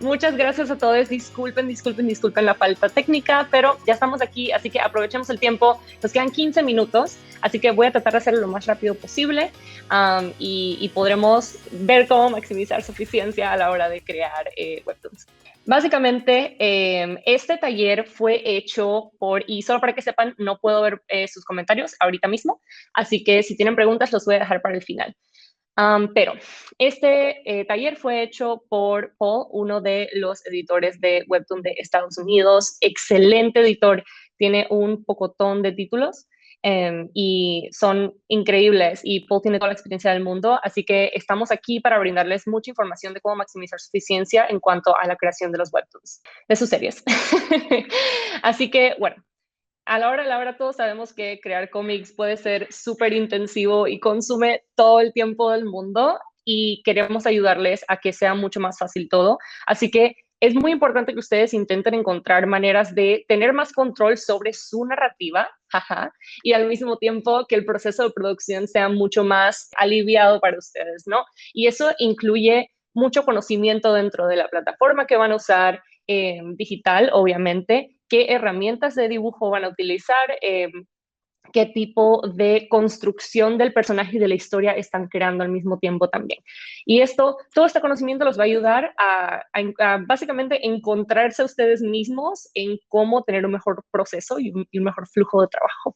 Muchas gracias a todos. Disculpen la falta técnica, pero ya estamos aquí, así que aprovechemos el tiempo. Nos quedan 15 minutos, así que voy a tratar de hacerlo lo más rápido posible y podremos ver cómo maximizar su eficiencia a la hora de crear webtoons. Básicamente, este taller fue hecho y solo para que sepan, no puedo ver sus comentarios ahorita mismo, así que si tienen preguntas los voy a dejar para el final. Pero este taller fue hecho por Paul, uno de los editores de Webtoon de Estados Unidos. Excelente editor, tiene un pocotón de títulos y son increíbles. Y Paul tiene toda la experiencia del mundo, así que estamos aquí para brindarles mucha información de cómo maximizar su eficiencia en cuanto a la creación de los Webtoons, de sus series. Así que, bueno, a la hora todos sabemos que crear cómics puede ser súper intensivo y consume todo el tiempo del mundo y queremos ayudarles a que sea mucho más fácil todo. Así que es muy importante que ustedes intenten encontrar maneras de tener más control sobre su narrativa, jaja, y al mismo tiempo que el proceso de producción sea mucho más aliviado para ustedes, ¿no? Y eso incluye mucho conocimiento dentro de la plataforma que van a usar, digital, obviamente, qué herramientas de dibujo van a utilizar, qué tipo de construcción del personaje y de la historia están creando al mismo tiempo también. Y todo este conocimiento los va a ayudar a básicamente encontrarse a ustedes mismos en cómo tener un mejor proceso y un mejor flujo de trabajo.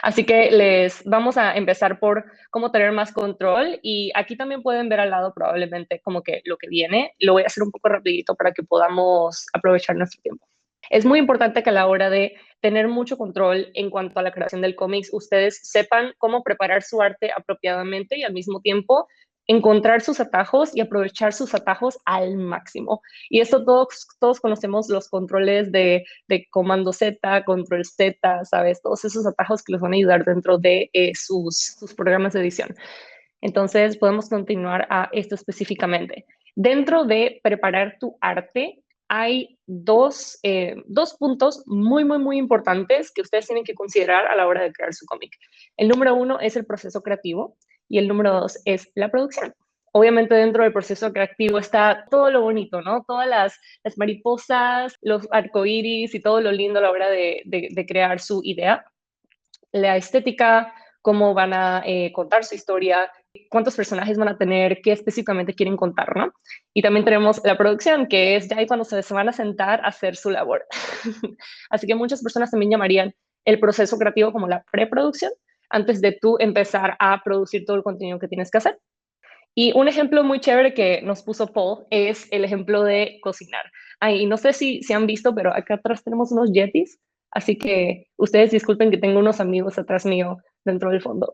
Así que les vamos a empezar por cómo tener más control y aquí también pueden ver al lado probablemente como que lo que viene. Lo voy a hacer un poco rapidito para que podamos aprovechar nuestro tiempo. Es muy importante que a la hora de tener mucho control en cuanto a la creación del cómics, ustedes sepan cómo preparar su arte apropiadamente y al mismo tiempo encontrar sus atajos y aprovechar sus atajos al máximo. Y esto todos conocemos los controles de comando Z, control Z, ¿sabes? Todos esos atajos que les van a ayudar dentro de sus programas de edición. Entonces, podemos continuar a esto específicamente. Dentro de preparar tu arte, hay dos puntos muy importantes que ustedes tienen que considerar a la hora de crear su cómic. El número uno es el proceso creativo y el número dos es la producción. Obviamente dentro del proceso creativo está todo lo bonito, ¿no? Todas las mariposas, los arcoíris y todo lo lindo a la hora de crear su idea. La estética, cómo van a contar su historia, cuántos personajes van a tener, qué específicamente quieren contar, ¿no? Y también tenemos la producción, que es ya ahí cuando se van a sentar a hacer su labor. Así que muchas personas también llamarían el proceso creativo como la preproducción, antes de tú empezar a producir todo el contenido que tienes que hacer. Y un ejemplo muy chévere que nos puso Paul es el ejemplo de cocinar. Ay, no sé si han visto, pero acá atrás tenemos unos yetis, así que ustedes disculpen que tengo unos amigos atrás mío dentro del fondo.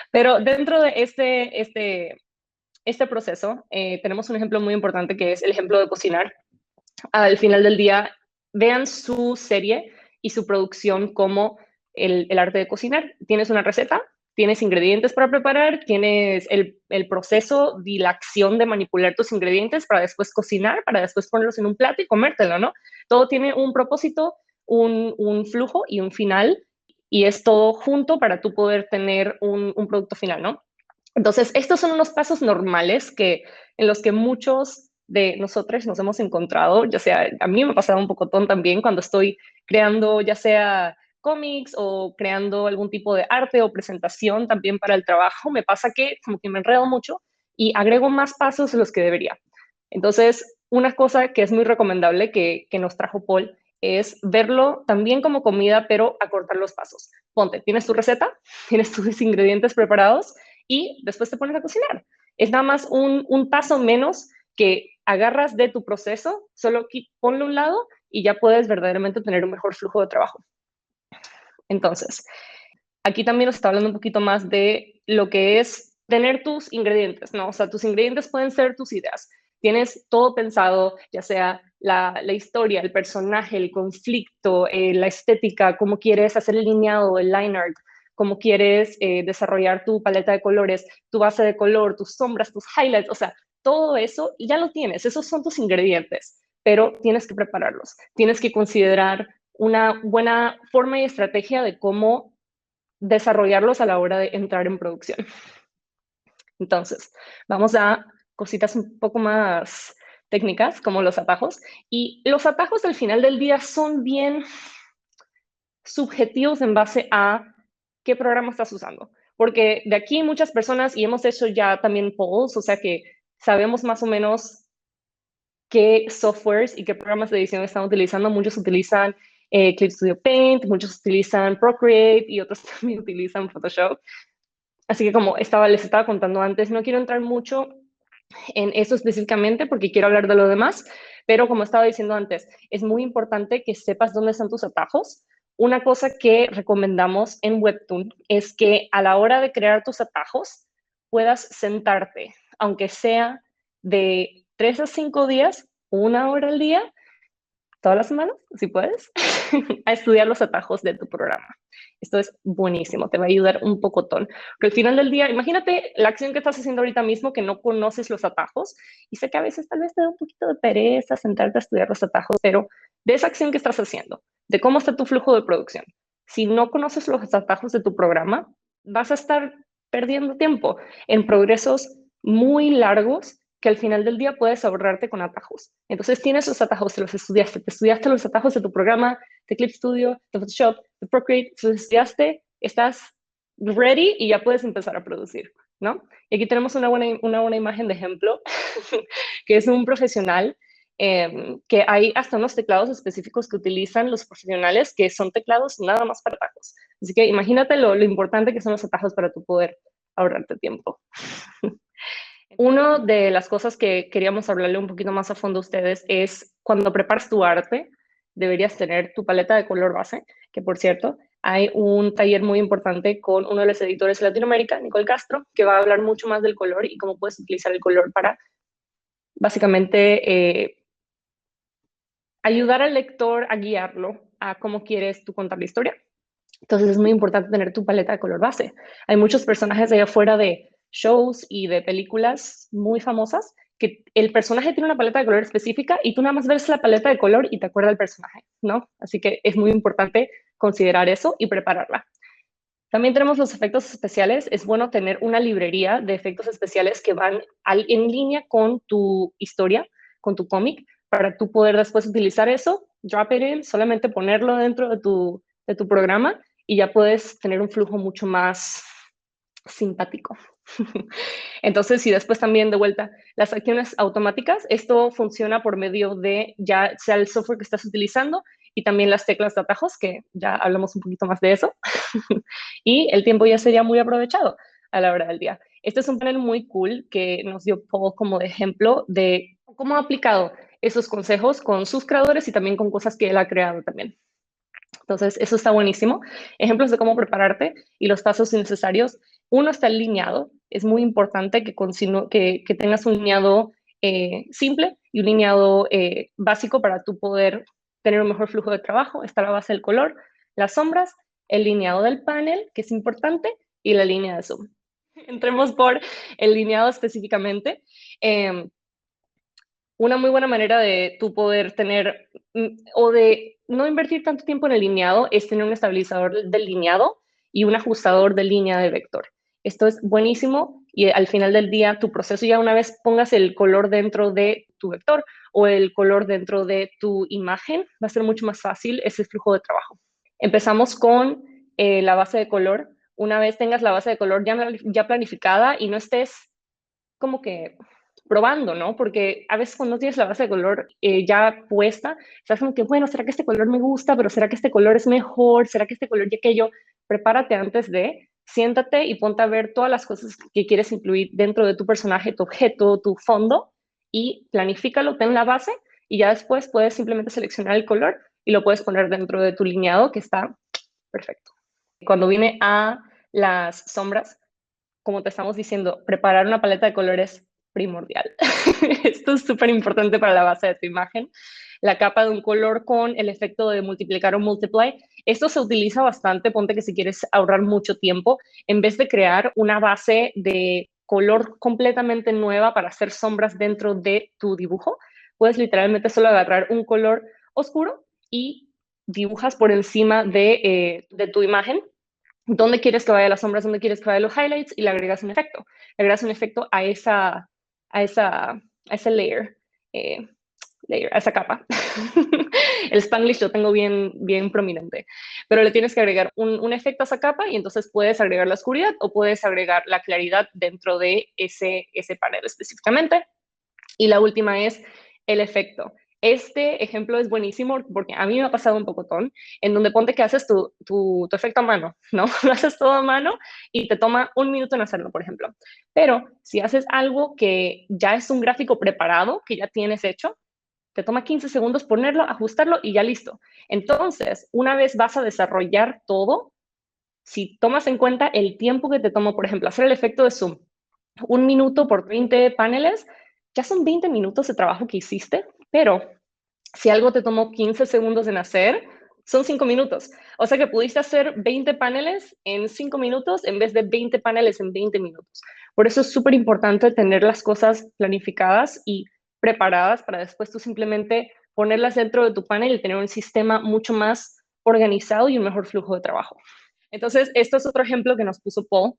Pero dentro de este proceso, tenemos un ejemplo muy importante que es el ejemplo de cocinar. Al final del día, vean su serie y su producción como el arte de cocinar. Tienes una receta, tienes ingredientes para preparar, tienes el proceso y la acción de manipular tus ingredientes para después cocinar, para después ponerlos en un plato y comértelo, ¿no? Todo tiene un propósito, un flujo y un final, y es todo junto para tú poder tener un producto final, ¿no? Entonces, estos son unos pasos normales en los que muchos de nosotros nos hemos encontrado, ya sea, a mí me ha pasado un poco también cuando estoy creando ya sea cómics o creando algún tipo de arte o presentación también para el trabajo, me pasa que como que me enredo mucho y agrego más pasos de los que debería. Entonces, una cosa que es muy recomendable que nos trajo Paul es verlo también como comida, pero acortar los pasos. Ponte, tienes tu receta, tienes tus ingredientes preparados y después te pones a cocinar. Es nada más un paso menos que agarras de tu proceso, solo ponlo a un lado y ya puedes verdaderamente tener un mejor flujo de trabajo. Entonces, aquí también nos está hablando un poquito más de lo que es tener tus ingredientes, ¿no? O sea, tus ingredientes pueden ser tus ideas. Tienes todo pensado, ya sea la historia, el personaje, el conflicto, la estética, cómo quieres hacer el lineado, el line art, cómo quieres desarrollar tu paleta de colores, tu base de color, tus sombras, tus highlights, o sea, todo eso ya lo tienes, esos son tus ingredientes, pero tienes que prepararlos, tienes que considerar una buena forma y estrategia de cómo desarrollarlos a la hora de entrar en producción. Entonces, vamos a cositas un poco más técnicas, como los atajos. Y los atajos al final del día son bien subjetivos en base a qué programa estás usando. Porque de aquí muchas personas, y hemos hecho ya también polls, o sea que sabemos más o menos qué softwares y qué programas de edición están utilizando. Muchos utilizan Clip Studio Paint, muchos utilizan Procreate y otros también utilizan Photoshop. Así que como les estaba contando antes, no quiero entrar mucho en eso específicamente porque quiero hablar de lo demás, pero como estaba diciendo antes, es muy importante que sepas dónde están tus atajos. Una cosa que recomendamos en Webtoon es que a la hora de crear tus atajos puedas sentarte, aunque sea de 3 a 5 días, 1 hora al día, todas las semanas, si puedes, a estudiar los atajos de tu programa. Esto es buenísimo, te va a ayudar un pocotón. Porque al final del día, imagínate la acción que estás haciendo ahorita mismo que no conoces los atajos y sé que a veces tal vez te da un poquito de pereza sentarte a estudiar los atajos, pero de esa acción que estás haciendo, de cómo está tu flujo de producción, si no conoces los atajos de tu programa, vas a estar perdiendo tiempo en progresos muy largos que al final del día puedes ahorrarte con atajos. Entonces tienes los atajos, te estudiaste los atajos de tu programa, de Clip Studio, de Photoshop, de Procreate, te los estudiaste, estás ready y ya puedes empezar a producir, ¿no? Y aquí tenemos una buena imagen de ejemplo, que es un profesional que hay hasta unos teclados específicos que utilizan los profesionales que son teclados nada más para atajos. Así que imagínate lo importante que son los atajos para tu poder ahorrarte tiempo. Una de las cosas que queríamos hablarle un poquito más a fondo a ustedes es cuando preparas tu arte, deberías tener tu paleta de color base, que por cierto, hay un taller muy importante con uno de los editores de Latinoamérica, Nicole Castro, que va a hablar mucho más del color y cómo puedes utilizar el color para básicamente ayudar al lector a guiarlo a cómo quieres tú contar la historia. Entonces es muy importante tener tu paleta de color base. Hay muchos personajes allá afuera de shows y de películas muy famosas que el personaje tiene una paleta de color específica y tú nada más ves la paleta de color y te acuerdas del personaje, ¿no? Así que es muy importante considerar eso y prepararla. También tenemos los efectos especiales. Es bueno tener una librería de efectos especiales que van en línea con tu historia, con tu cómic, para tú poder después utilizar eso, drop it in, solamente ponerlo dentro de tu programa y ya puedes tener un flujo mucho más simpático. Entonces, si después también de vuelta las acciones automáticas, esto funciona por medio de ya sea el software que estás utilizando y también las teclas de atajos, que ya hablamos un poquito más de eso, y el tiempo ya sería muy aprovechado a la hora del día. Este es un panel muy cool que nos dio Paul como de ejemplo de cómo ha aplicado esos consejos con sus creadores y también con cosas que él ha creado también. Entonces, eso está buenísimo. Ejemplos de cómo prepararte y los pasos necesarios. Uno está el lineado. Es muy importante que tengas un lineado simple y un lineado básico para tú poder tener un mejor flujo de trabajo. Está la base del color, las sombras, el lineado del panel, que es importante, y la línea de zoom. Entremos por el lineado específicamente. Una muy buena manera de tú poder tener o de no invertir tanto tiempo en el lineado es tener un estabilizador del lineado y un ajustador de línea de vector. Esto es buenísimo y al final del día tu proceso ya una vez pongas el color dentro de tu vector o el color dentro de tu imagen, va a ser mucho más fácil ese flujo de trabajo. Empezamos con la base de color. Una vez tengas la base de color ya planificada y no estés como que probando, ¿no? Porque a veces cuando tienes la base de color ya puesta, estás como que, bueno, ¿será que este color me gusta? Pero ¿será que este color es mejor? ¿Será que este color y aquello? Prepárate antes de, siéntate y ponte a ver todas las cosas que quieres incluir dentro de tu personaje, tu objeto, tu fondo, y planifícalo, ten la base, y ya después puedes simplemente seleccionar el color y lo puedes poner dentro de tu lineado, que está perfecto. Cuando viene a las sombras, como te estamos diciendo, preparar una paleta de colores primordial. Esto es súper importante para la base de tu imagen. La capa de un color con el efecto de multiplicar o multiply. Esto se utiliza bastante, ponte que si quieres ahorrar mucho tiempo, en vez de crear una base de color completamente nueva para hacer sombras dentro de tu dibujo, puedes literalmente solo agarrar un color oscuro y dibujas por encima de tu imagen dónde quieres que vaya las sombras, dónde quieres que vaya los highlights y le agregas un efecto. Le agregas un efecto a esa a ese layer, a esa capa. El Spanglish lo tengo bien prominente, pero le tienes que agregar un efecto a esa capa y entonces puedes agregar la oscuridad o puedes agregar la claridad dentro de ese panel específicamente. Y la última es el efecto. Este ejemplo es buenísimo porque a mí me ha pasado un pocotón en donde ponte que haces tu efecto a mano, ¿no? Lo haces todo a mano y te toma 1 minuto en hacerlo, por ejemplo. Pero si haces algo que ya es un gráfico preparado, que ya tienes hecho, te toma 15 segundos ponerlo, ajustarlo y ya listo. Entonces, una vez vas a desarrollar todo, si tomas en cuenta el tiempo que te tomó, por ejemplo, hacer el efecto de zoom, 1 minuto por 20 paneles, ya son 20 minutos de trabajo que hiciste, pero si algo te tomó 15 segundos en hacer, son 5 minutos. O sea que pudiste hacer 20 paneles en 5 minutos en vez de 20 paneles en 20 minutos. Por eso es súper importante tener las cosas planificadas y preparadas para después tú simplemente ponerlas dentro de tu panel y tener un sistema mucho más organizado y un mejor flujo de trabajo. Entonces, esto es otro ejemplo que nos puso Paul,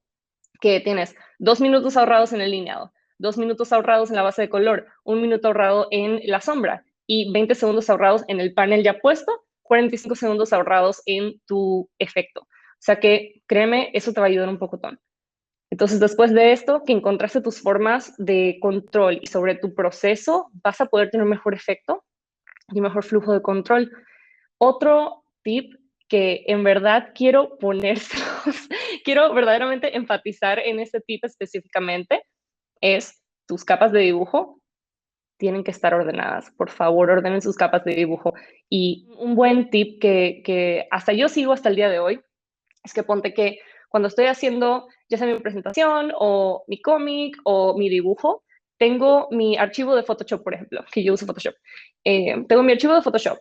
que tienes 2 minutos ahorrados en el lineado, 2 minutos ahorrados en la base de color, 1 minuto ahorrado en la sombra y 20 segundos ahorrados en el panel ya puesto, 45 segundos ahorrados en tu efecto. O sea que, créeme, eso te va a ayudar un pocotón. Entonces, después de esto, que encontraste tus formas de control y sobre tu proceso, vas a poder tener un mejor efecto y un mejor flujo de control. Otro tip que en verdad quiero ponérselos, quiero verdaderamente enfatizar en este tip específicamente, es tus capas de dibujo tienen que estar ordenadas. Por favor, ordenen sus capas de dibujo. Y un buen tip que hasta yo sigo hasta el día de hoy es que ponte que cuando estoy haciendo ya sea mi presentación o mi cómic o mi dibujo, tengo mi archivo de Photoshop, por ejemplo, que yo uso Photoshop. Tengo mi archivo de Photoshop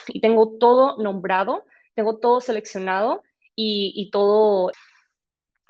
y tengo todo nombrado, tengo todo seleccionado y todo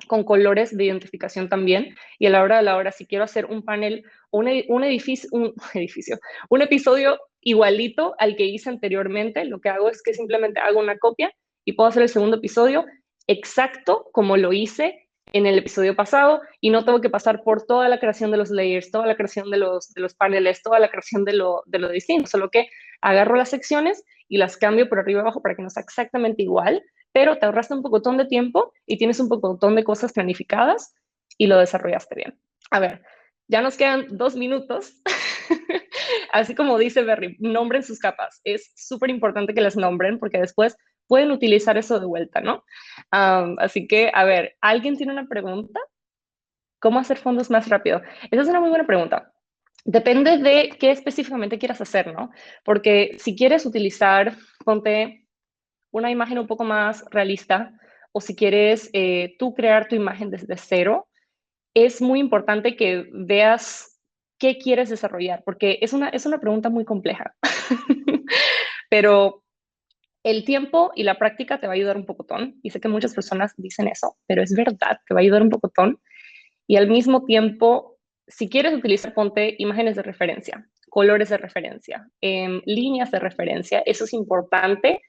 con colores de identificación también. Y a la hora de la hora, si quiero hacer un panel, un edificio, un episodio igualito al que hice anteriormente, lo que hago es que simplemente hago una copia y puedo hacer el segundo episodio exacto como lo hice en el episodio pasado y no tengo que pasar por toda la creación de los layers, toda la creación de los paneles, toda la creación de lo distinto, solo que agarro las secciones y las cambio por arriba y abajo para que no sea exactamente igual, pero te ahorraste un pocotón de tiempo y tienes un pocotón de cosas planificadas y lo desarrollaste bien. A ver, ya nos quedan 2 minutos. Así como dice Berry, nombren sus capas. Es súper importante que las nombren porque después pueden utilizar eso de vuelta, ¿no? Así que, a ver, ¿alguien tiene una pregunta? ¿Cómo hacer fondos más rápido? Esa es una muy buena pregunta. Depende de qué específicamente quieras hacer, ¿no? Porque si quieres utilizar, ponte una imagen un poco más realista o si quieres tú crear tu imagen desde cero, es muy importante que veas qué quieres desarrollar, porque es una pregunta muy compleja. Pero el tiempo y la práctica te va a ayudar un pocotón. Y sé que muchas personas dicen eso, pero es verdad, te va a ayudar un pocotón. Y al mismo tiempo, si quieres utilizar, ponte imágenes de referencia, colores de referencia, líneas de referencia. Eso es importante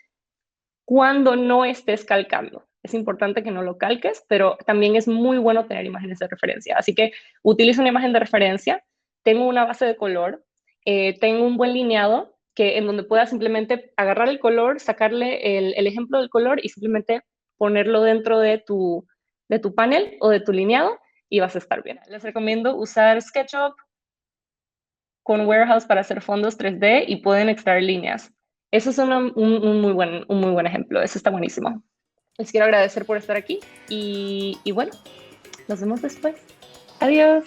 cuando no estés calcando. Es importante que no lo calques, pero también es muy bueno tener imágenes de referencia. Así que utilizo una imagen de referencia, tengo una base de color, tengo un buen lineado que en donde puedas simplemente agarrar el color, sacarle el ejemplo del color y simplemente ponerlo dentro de tu panel o de tu lineado y vas a estar bien. Les recomiendo usar SketchUp con Warehouse para hacer fondos 3D y pueden extraer líneas. Eso es un muy buen ejemplo. Eso está buenísimo. Les quiero agradecer por estar aquí y bueno, nos vemos después. Adiós.